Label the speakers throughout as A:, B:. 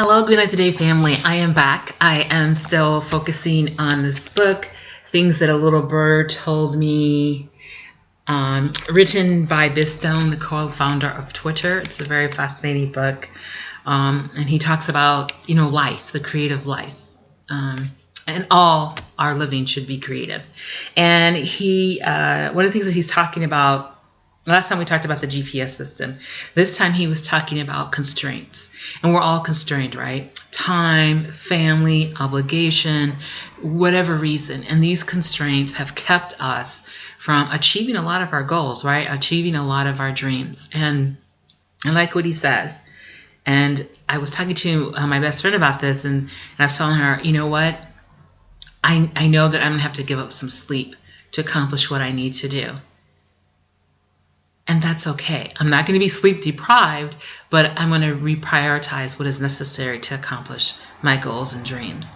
A: Hello, GLTD family. I am back. I am still focusing on this book, Things That a Little Bird Told Me, written by Bistone, the co-founder of Twitter. It's a very fascinating book, and he talks about, life, the creative life, and all our living should be creative. And one of the things that he's talking about. Last time we talked about the GPS system. This time he was talking about constraints. And we're all constrained, right? Time, family, obligation, whatever reason. And these constraints have kept us from achieving a lot of our goals, right? Achieving a lot of our dreams. And I like what he says. And I was talking to my best friend about this, and I was telling her, you know what? I know that I'm going to have to give up some sleep to accomplish what I need to do. And that's okay. I'm not going to be sleep deprived, but I'm going to reprioritize what is necessary to accomplish my goals and dreams.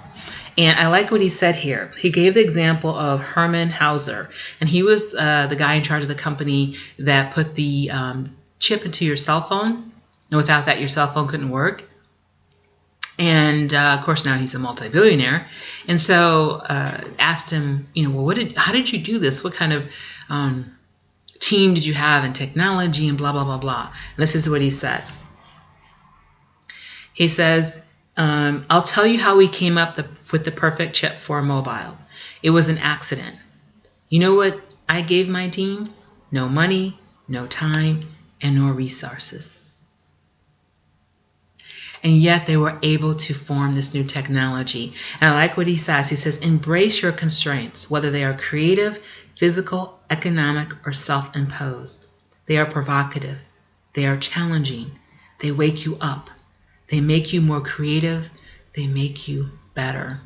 A: And I like what he said here. He gave the example of Herman Hauser, and he was the guy in charge of the company that put the chip into your cell phone. And without that, your cell phone couldn't work. And of course, now he's a multi-billionaire. And so asked him, how did you do this? What kind of team did you have in technology and blah, blah, blah, blah. And this is what he said. He says, I'll tell you how we came up with the perfect chip for a mobile. It was an accident. You know what I gave my team? No money, no time, and no resources. And yet they were able to form this new technology. And I like what he says. He says, embrace your constraints, whether they are creative, physical, economic, or self-imposed. They are provocative. They are challenging. They wake you up. They make you more creative. They make you better.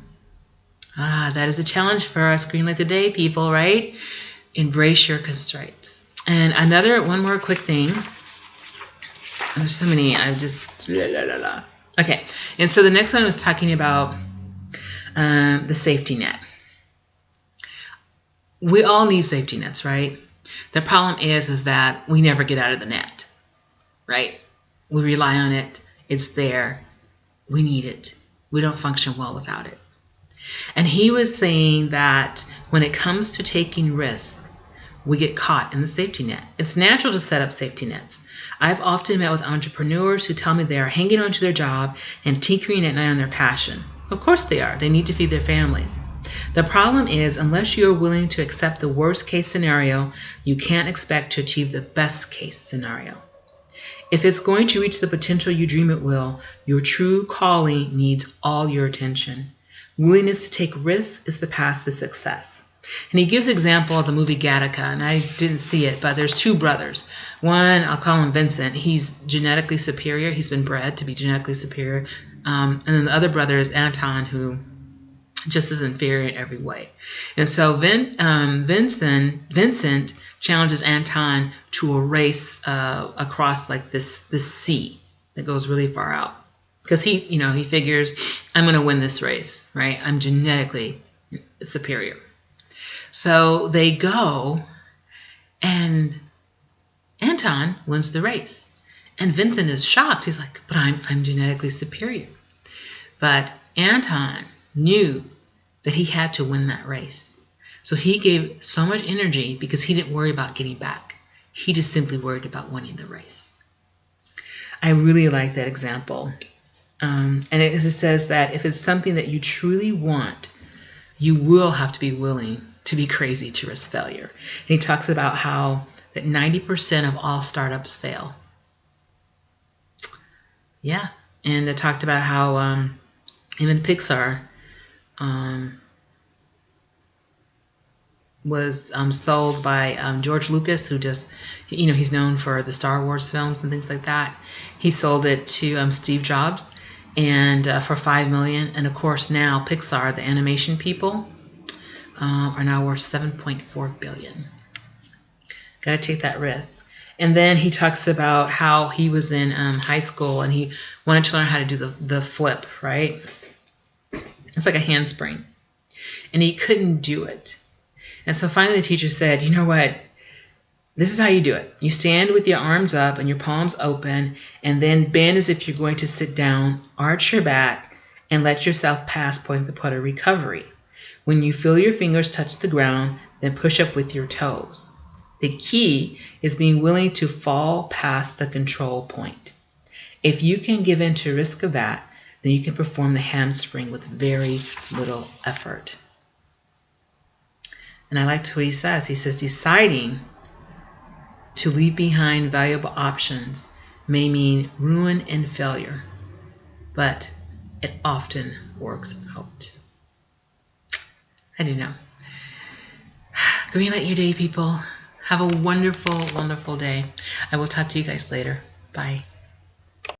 A: That is a challenge for us GLTD people, right? Embrace your constraints. And one more quick thing. There's so many. Okay. And so the next one was talking about the safety net. We all need safety nets, right? The problem is that we never get out of the net, right? We rely on it. It's there. We need it. We don't function well without it. And he was saying that when it comes to taking risks, we get caught in the safety net. It's natural to set up safety nets. I've often met with entrepreneurs who tell me they are hanging on to their job and tinkering at night on their passion. Of course they are. They need to feed their families. The problem is, unless you are willing to accept the worst case scenario, you can't expect to achieve the best case scenario. If it's going to reach the potential you dream it will, your true calling needs all your attention. Willingness to take risks is the path to success. And he gives an example of the movie Gattaca, and I didn't see it, but there's two brothers. One, I'll call him Vincent. He's genetically superior. He's been bred to be genetically superior. And then the other brother is Anton, who just is inferior in every way. And so Vincent challenges Anton to a race across like this sea that goes really far out. Because he figures, I'm going to win this race, right? I'm genetically superior. So they go, and Anton wins the race. And Vincent is shocked. He's like, but I'm genetically superior. But Anton knew that he had to win that race. So he gave so much energy because he didn't worry about getting back. He just simply worried about winning the race. I really like that example. And it says that if it's something that you truly want, you will have to be willing to be crazy to risk failure. And he talks about how that 90% of all startups fail. Yeah. And it talked about how even Pixar was sold by George Lucas, who just, he's known for the Star Wars films and things like that. He sold it to Steve Jobs and for $5 million. And of course now Pixar, the animation people, are now worth $7.4 billion. Got to take that risk. And then he talks about how he was in high school and he wanted to learn how to do the flip, right? It's like a handspring. And he couldn't do it. And so finally the teacher said, you know what? This is how you do it. You stand with your arms up and your palms open, and then bend as if you're going to sit down, arch your back, and let yourself pass point the putter recovery. When you feel your fingers touch the ground, then push up with your toes. The key is being willing to fall past the control point. If you can give in to risk of that, then you can perform the hamstring with very little effort. And I liked what he says. He says, deciding to leave behind valuable options may mean ruin and failure, but it often works out. I don't know. Greenlight your day, people. Have a wonderful, wonderful day. I will talk to you guys later. Bye.